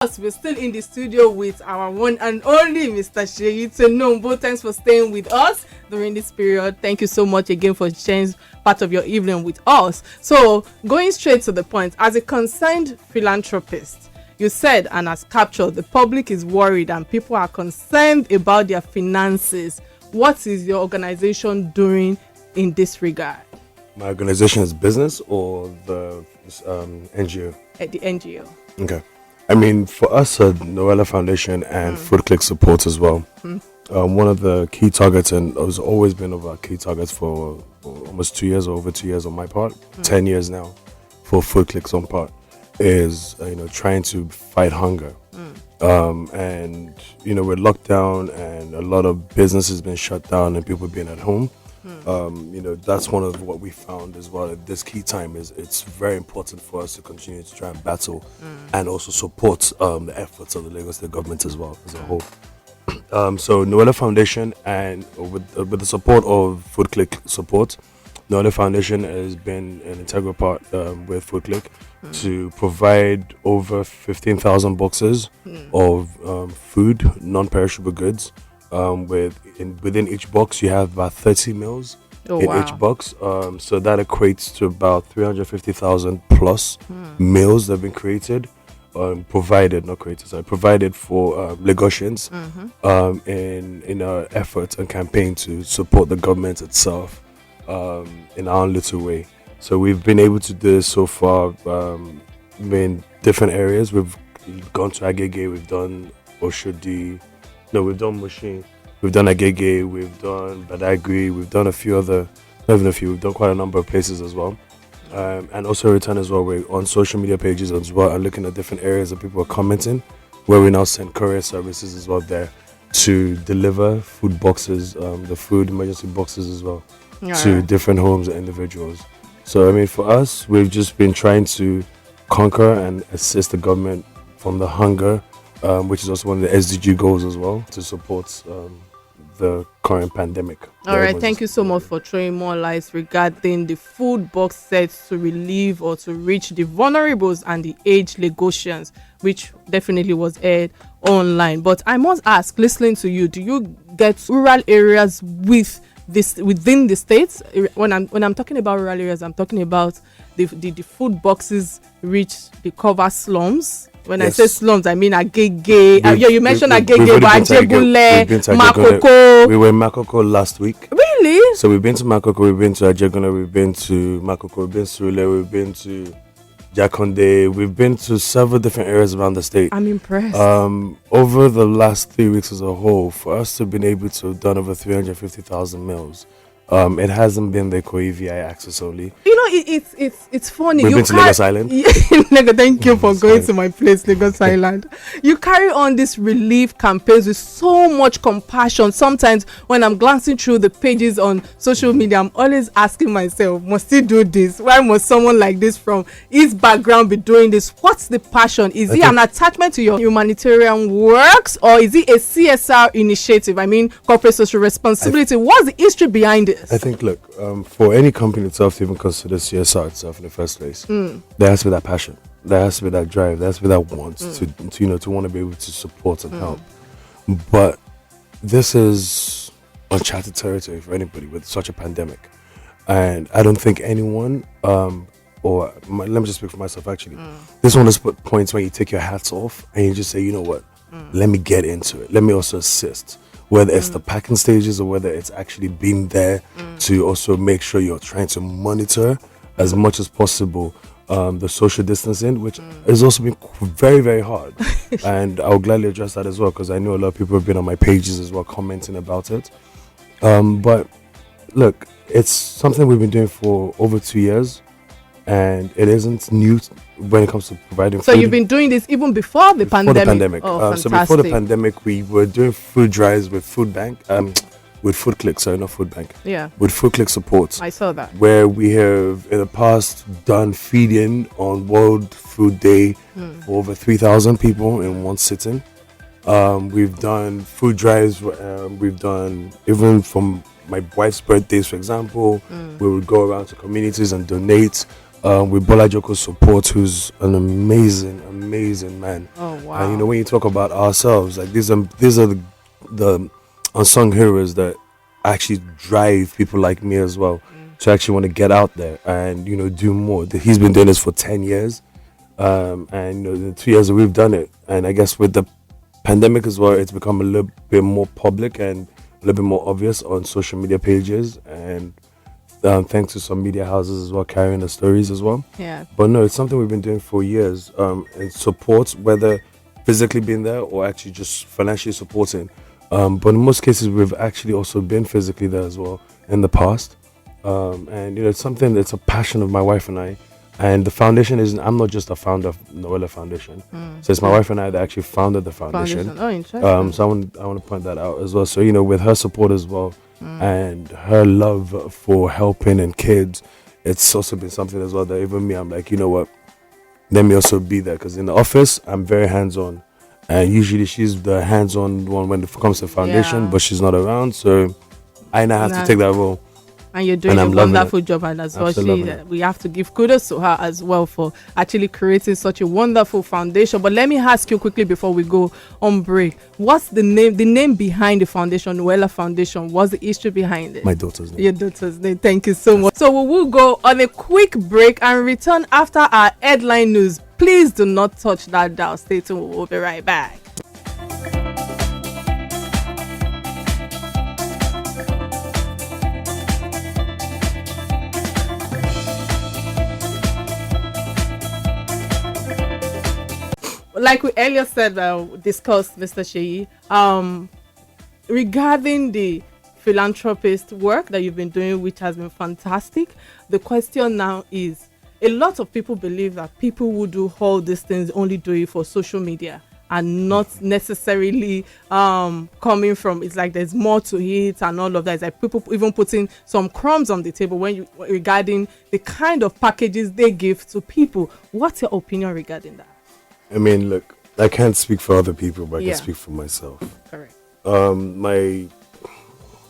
We're still in the studio with our one and only Mr. Seyi Tinubu. Thanks for staying with us during this period. Thank you so much again for sharing part of your evening with us. So, going straight to the point, as a concerned philanthropist, you said and as captured, the public is worried and people are concerned about their finances. What is your organization doing in this regard? My organization is business or the NGO? At the NGO. Okay. I mean, for us at Noella Foundation and Food Click Support as well, one of the key targets, and has always been of our key targets for almost 2 years or over 2 years on my part, 10 years now for Food Click's own part, is trying to fight hunger. And with lockdown and a lot of businesses being shut down and people being at home, that's one of what we found as well at this key time. Is it's very important for us to continue to try and battle and also support the efforts of the Lagos State government as well as a whole. So Noella Foundation and with the support of Food Click Support, Noella Foundation has been an integral part with Food Click to provide over 15,000 boxes of food, non-perishable goods. Within each box you have about 30 meals each box, so that equates to about 350,000 plus meals that have been provided for Lagosians in our efforts and campaign to support the government itself in our own little way. So we've been able to do this so far in different areas. We've gone to Agege, we've done Oshodi. No, we've done Mushin, we've done Agege, we've done Badagry, we've done we've done quite a number of places as well. And also Return as well, we're on social media pages as well and looking at different areas that people are commenting, where we now send courier services as well there to deliver food boxes, the food emergency boxes as well, to different homes and individuals. So, I mean, for us, we've just been trying to conquer and assist the government from the hunger, which is also one of the SDG goals as well, to support the current pandemic. All right, thank you so much for throwing more lights regarding the food box sets to relieve or to reach the vulnerables and the aged Lagosians, which definitely was aired online. But I must ask, listening to you, do you get rural areas within the states? When I'm talking about rural areas, I'm talking about the food boxes reach the cover slums. When I say slums, I mean Agege. You mentioned Agege, but Ajegule, Makoko. We were in Makoko last week. Really? So we've been to Makoko, we've been to Ajegule, we've been to Makoko, we've been to Sule, we've been to Jakonde. We've been to several different areas around the state. I'm impressed. Over the last 3 weeks as a whole, for us to have been able to have done over 350,000 meals, it hasn't been the Koivi access only. It's funny. We've been to Lagos Island. Thank you for going to my place, Lagos Island. You carry on these relief campaigns with so much compassion. Sometimes when I'm glancing through the pages on social media, I'm always asking myself, must he do this? Why must someone like this from his background be doing this? What's the passion? Is it an attachment to your humanitarian works, or is it a CSR initiative? I mean, corporate social responsibility. What's the history behind it? I think, look, for any company itself to even consider CSR itself in the first place, there has to be that passion, there has to be that drive, there has to be that want to want to be able to support and help. But this is uncharted territory for anybody with such a pandemic, and I don't think anyone, let me just speak for myself actually. This one is points where you take your hats off and you just say, you know what, let me get into it. Let me also assist. Whether it's the packing stages or whether it's actually being there to also make sure you're trying to monitor as much as possible the social distancing, which has also been very, very hard. And I'll gladly address that as well, because I know a lot of people have been on my pages as well commenting about it. But look, it's something we've been doing for over 2 years, and it isn't new when it comes to providing food. So you've been doing this even before the pandemic? Oh, so before the pandemic, we were doing food drives with Food Bank, with Food Click, sorry, not Food Bank. Yeah. With Food Click Support. I saw that. Where we have in the past done feeding on World Food Day for over 3,000 people in one sitting. We've done food drives. We've done even from my wife's birthdays, for example, we would go around to communities and donate with Bola Joko's support, who's an amazing man. Oh wow. And when you talk about ourselves, like these are the unsung heroes that actually drive people like me as well to actually want to get out there and do more. He's been doing this for 10 years, and the 2 years that we've done it, and I guess with the pandemic as well, it's become a little bit more public and a little bit more obvious on social media pages, and thanks to some media houses as well carrying the stories as well. Yeah. But no, it's something we've been doing for years, and support, whether physically being there or actually just financially supporting. But in most cases, we've actually also been physically there as well in the past. And it's something that's a passion of my wife and I. And the foundation I'm not just a founder of Noella Foundation. So it's my wife and I that actually founded the foundation. Oh, interesting. So I want to point that out as well. So with her support as well, and her love for helping and kids, it's also been something as well that even me, I'm like, what, let me also be there, because in the office I'm very hands-on, and usually she's the hands-on one when it comes to foundation, but she's not around, so I now have to take that role. And you're doing a wonderful job, and as well, we have to give kudos to her as well for actually creating such a wonderful foundation. But let me ask you quickly before we go on break, what's the name behind the foundation, Noella Foundation? What's the history behind it? My daughter's name. Your daughter's name. Thank you so much. So we will go on a quick break and return after our headline news. Please do not touch that dial. Stay tuned. We'll be right back. Like we earlier said, discussed, Mr. Seyi, regarding the philanthropist work that you've been doing, which has been fantastic. The question now is, a lot of people believe that people who do all these things only do it for social media and not necessarily coming from, it's like there's more to it and all of that. It's like people even putting some crumbs on the table regarding the kind of packages they give to people. What's your opinion regarding that? I mean, look, I can't speak for other people, but I can speak for myself. Correct. My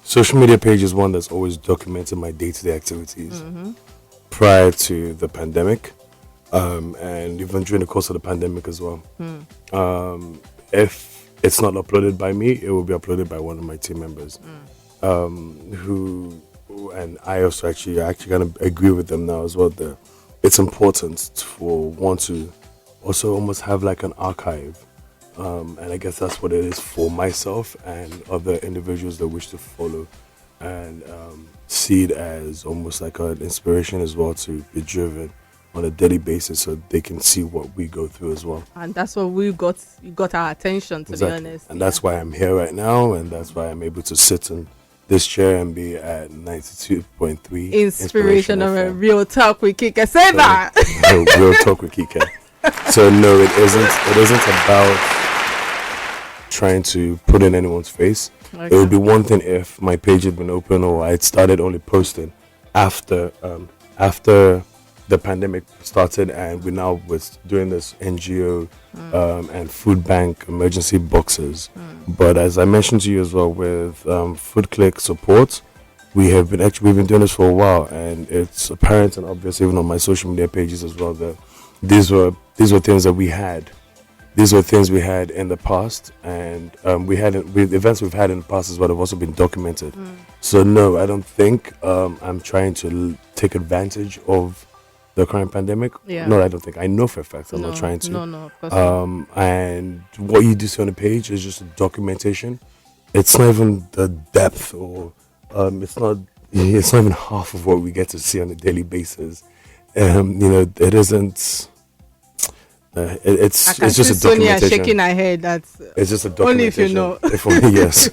social media page is one that's always documented my day-to-day activities prior to the pandemic, and even during the course of the pandemic as well. If it's not uploaded by me, it will be uploaded by one of my team members, who, and I also actually kind of agree with them now as well, that it's important for one to also almost have like an archive, and I guess that's what it is for myself and other individuals that wish to follow, and see it as almost like an inspiration as well to be driven on a daily basis, so they can see what we go through as well. And that's what you got our attention, to be honest. And that's why I'm here right now, and that's why I'm able to sit in this chair and be at 92.3 inspirational Real Talk with Kike. Say that. Real Talk with Kike. So no, it isn't about trying to put in anyone's face. Okay. It would be one thing if my page had been open or I had started only posting after the pandemic started, and we now was doing this NGO and food bank emergency boxes. But as I mentioned to you as well, with Food Click support, we've been doing this for a while, and it's apparent and obvious even on my social media pages as well that these were things that we had. These were things we had in the past, and events we've had in the past as well have also been documented. So no, I don't think I'm trying to take advantage of the current pandemic. No, I don't think. I know for a fact I'm not trying to. No, of course not. And what you do see on the page is just a documentation. It's not even the depth, or it's not even half of what we get to see on a daily basis. It isn't. It's just a documentation. Sonia shaking her head. It's just a documentation. Only if you know. If only, yes.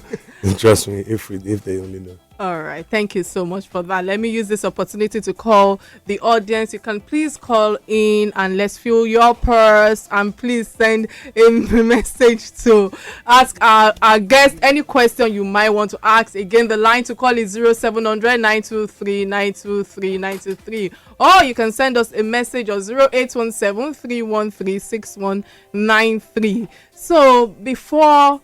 Trust me, if they only know. All right. Thank you so much for that. Let me use this opportunity to call the audience. You can please call in and let's fill your purse, and please send a message to ask our guest any question you might want to ask. Again, the line to call is 0700 923 923 923, or you can send us a message on 0817 313 6193. So before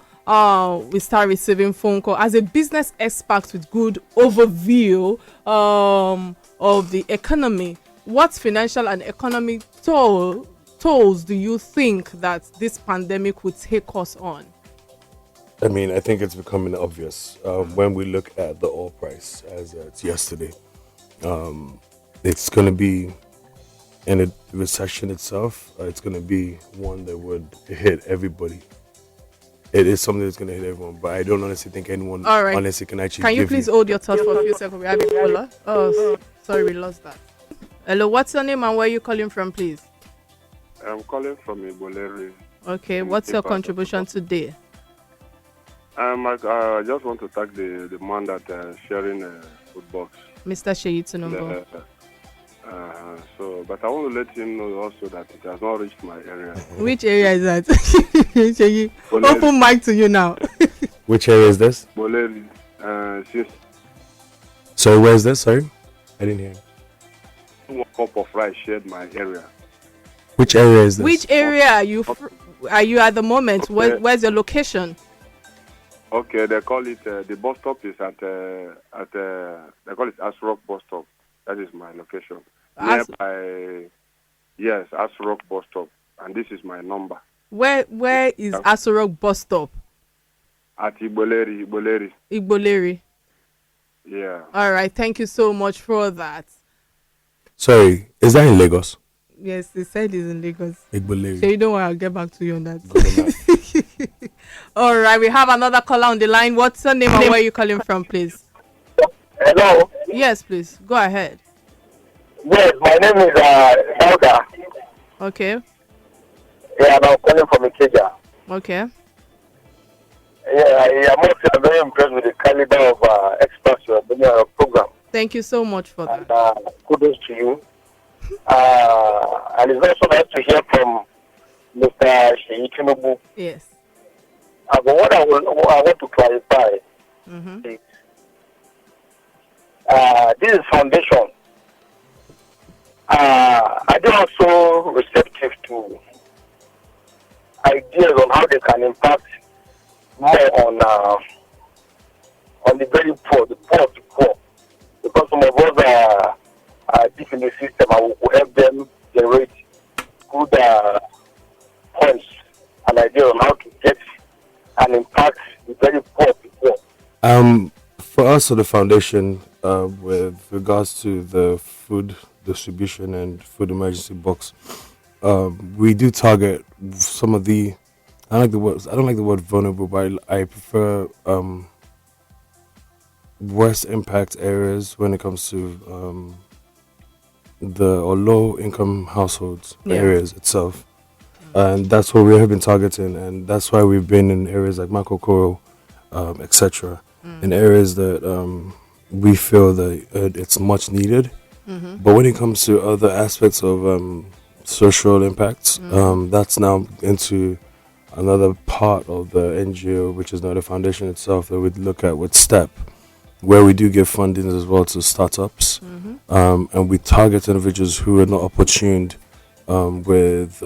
we start receiving phone call, as a business expert with good overview of the economy, what financial and economic tolls do you think that this pandemic would take us on? I mean, I think it's becoming obvious when we look at the oil price as it's yesterday. It's going to be in a recession itself. It's going to be one that would hit everybody. It is something that's going to hit everyone, but I don't honestly think anyone honestly can actually. Can you please hold your thoughts for a few seconds? We have a caller. Oh, sorry, we lost that. Hello, what's your name and where are you calling from, please? I'm calling from Iboleri. Okay, what's your contribution today? I just want to thank the man that sharing food box. Mr. Seyi Tinubu. But I want to let him know also that it has not reached my area. Which area is that? Seyi, open mic to you now. Which area is this? Boleri. Sorry, where is this? Sorry, I didn't hear. 1 cup of rice shared my area. Which area is this? Which area are you at the moment? Okay. Where's your location? Okay, they call it the bus stop is at they call it Asrock bus stop. That is my location. Yes, Asrock bus stop, and this is my number. Where is Asrock bus stop? At Iboleri. Iboleri. Yeah. All right. Thank you so much for that. Sorry, is that in Lagos? Yes, they said it's in Lagos. Iboleri. So you don't want to get back to you on that. All right, we have another caller on the line. What's your name and where are you calling from, please? Hello. Yes, please. Go ahead. Yes, my name is Elga. Okay. Yeah, I'm calling from Ikeja. Okay. Yeah, I'm also very impressed with the caliber of experts you are bringing on our program. Thank you so much for that. And kudos to you. And it's also nice to hear from Mr. Seyi Tinubu. Yes. But what I want to clarify is this is foundation. Are they also receptive to ideas on how they can impact more on the very poor, the poor of the poor? Because some of us are deep in the system and will help them generate good points and ideas on how to get and impact the very poor people. For us at the foundation, with regards to the food distribution and food emergency box, we do target some of the. I don't like the word vulnerable, but I prefer worst impact areas when it comes to low income households areas itself, and that's what we have been targeting, and that's why we've been in areas like Makokoro, etc. In areas that we feel that it's much needed. But when it comes to other aspects of social impacts, that's now into another part of the NGO, which is not the foundation itself, that we look at with STEP, where we do give funding as well to startups, and we target individuals who are not opportuned with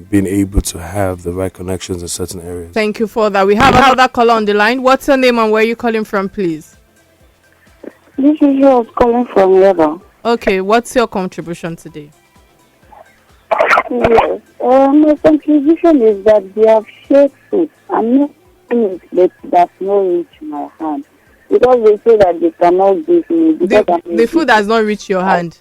being able to have the right connections in certain areas. Thank you for that. We have another caller on the line. What's your name and where are you calling from, please? This is yours calling from Lagos. Okay, what's your contribution today? Yes. My contribution is that they have shared food. I'm not saying it, but that's not reach my hand. Because they say that they cannot give me. The food has not reached your hand.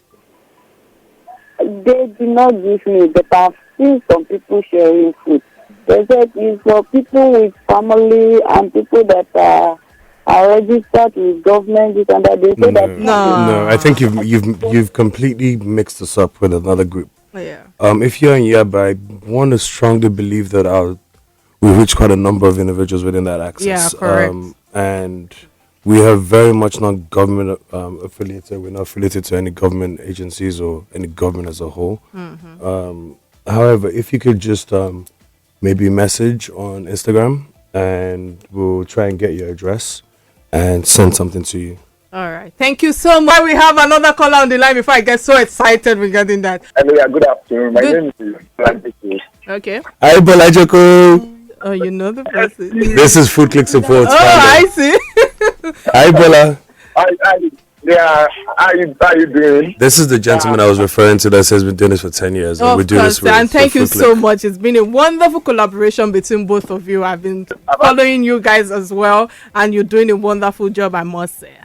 They do not give me, but I've seen some people sharing food. They said it's for people with family and people that are registered with government. And that they say no, I think you've completely mixed us up with another group. Yeah. If you're in Yaba, I want to strongly believe that we reach quite a number of individuals within that access. Yeah, correct. And we have very much not government affiliated. We're not affiliated to any government agencies or any government as a whole. However, if you could just maybe message on Instagram, and we'll try and get your address and send something to you. All right. Thank you so much. We have another caller on the line before I get so excited regarding that. Hello, good afternoon. My name is Okay. Hi, Bolajoko. Oh, you know the person. This is Food Click Support. Oh, I see. Hi, Bola. Hi. Yeah, how you doing? This is the gentleman I was referring to that says been doing this for 10 years. And we're doing this with and thank you so much. It's been a wonderful collaboration between both of you. I've been following you guys as well, and you're doing a wonderful job, I must say.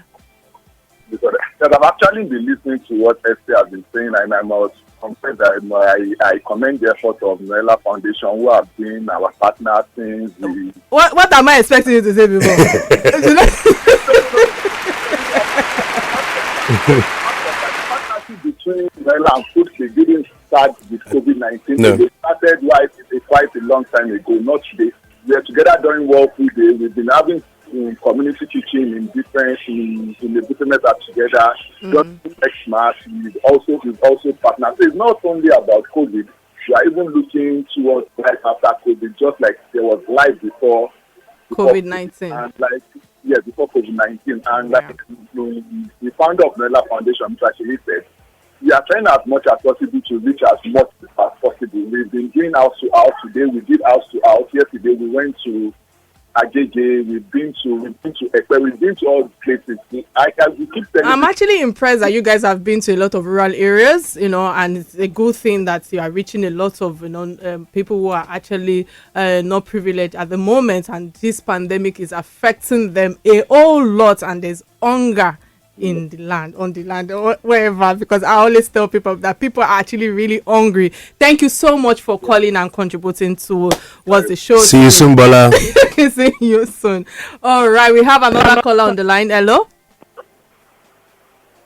Because I've actually been listening to what Esther has been saying, and I must confess that I commend the effort of Noella Foundation, who have been our partner since the... What am I expecting you to say before? The partnership between Noella and Kike didn't start with COVID-19. No. They started quite a long time ago, not today. We are together during World Food Day. We've been having community teaching in the different apps together. Just next March, we've also partnered. So it's not only about COVID. We are even looking towards life after COVID, just like there was life before COVID-19. And before COVID-19. And like the founder of Noella Foundation, Mr. Seyi said, we are trying as much as possible to reach as much as possible. We've been doing house to house today. We did house to house. Yesterday we went to Agege, we've been to Ekpe, we've been to all the places. We keep telling I'm actually impressed that you guys have been to a lot of rural areas, and it's a good thing that you are reaching a lot of people who are actually not privileged at the moment, and this pandemic is affecting them a whole lot, and there's hunger on the land or wherever, because I always tell people that people are actually really hungry. Thank you so much for calling and contributing to what's the show. See you soon, Bola. See you soon. All right, we have another caller on the line. Hello.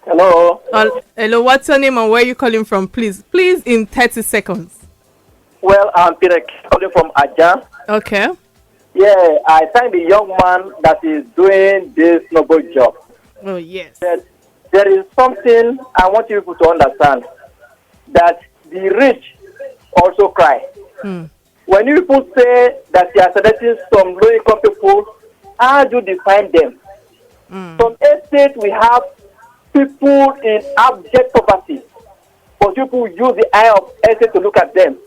Hello, what's your name and where are you calling from? Please in 30 seconds. Well, I'm Peter calling from Aja. Okay. Yeah, I thank the young man that is doing this noble job. Oh, yes. There is something I want you people to understand, that the rich also cry. When you people say that you are selecting some low-income people, how do you define them? Some estates we have people in abject poverty, but people use the eye of estate to look at them.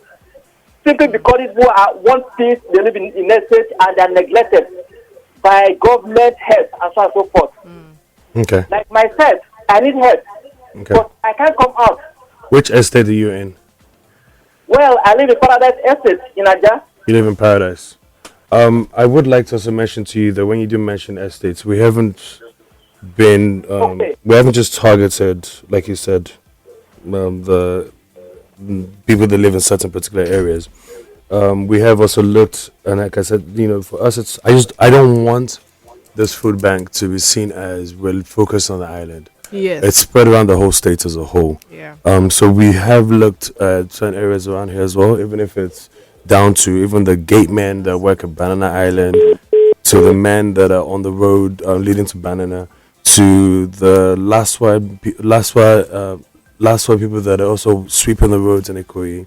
Simply because people are one piece, they live in estate and they are neglected by government heads and so on and so forth. Okay. Like myself, I need help, but I can't come out. Which estate are you in? Well, I live in Paradise Estate in Aja. You live in Paradise. I would like to also mention to you that when you do mention estates, we haven't been, we haven't just targeted, like you said, the people that live in certain particular areas. We have also looked, and like I said, for us, I don't want this food bank to be seen as we're focused on the island. Yes. It's spread around the whole state as a whole. Yeah. So we have looked at certain areas around here as well, even if it's down to even the gate men that work at Banana Island, to the men that are on the road leading to Banana, to the last one people that are also sweeping the roads in Ikoyi,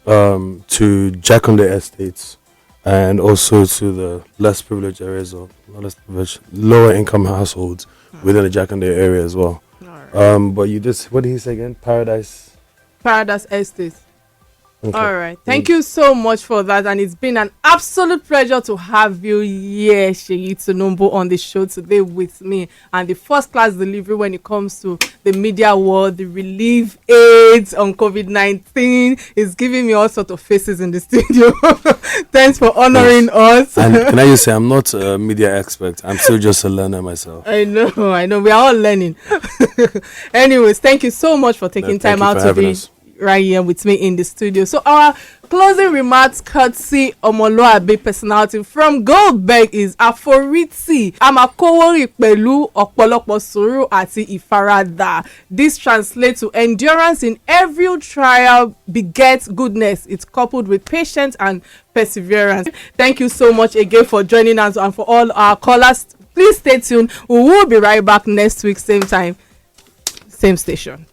to Jakonde Estates, and also to the less privileged areas or not less privileged, lower income households within the Jakonde area as well. Right. But you just, what did he say again? Paradise Estate. Okay. All right. Thank you so much for that. And it's been an absolute pleasure to have you here, Seyi Tinubu, on the show today with me. And the first class delivery when it comes to the media world, the relief aids on COVID-19 is giving me all sorts of faces in the studio. Thanks for honoring us. And can I just say, I'm not a media expert. I'm still just a learner myself. I know. We are all learning. Anyways, thank you so much for taking time out to be right here with me in the studio. So our closing remarks, courtesy Omoluabi personality from Goldberg, is Aforiti Amakowori pẹ̀lú ọ̀pọ̀lọpọ̀ sùúrù àti ìfaradà. This translates to endurance in every trial begets goodness. It's coupled with patience and perseverance. Thank you so much again for joining us, and for all our callers. Please stay tuned. We will be right back next week, same time, same station.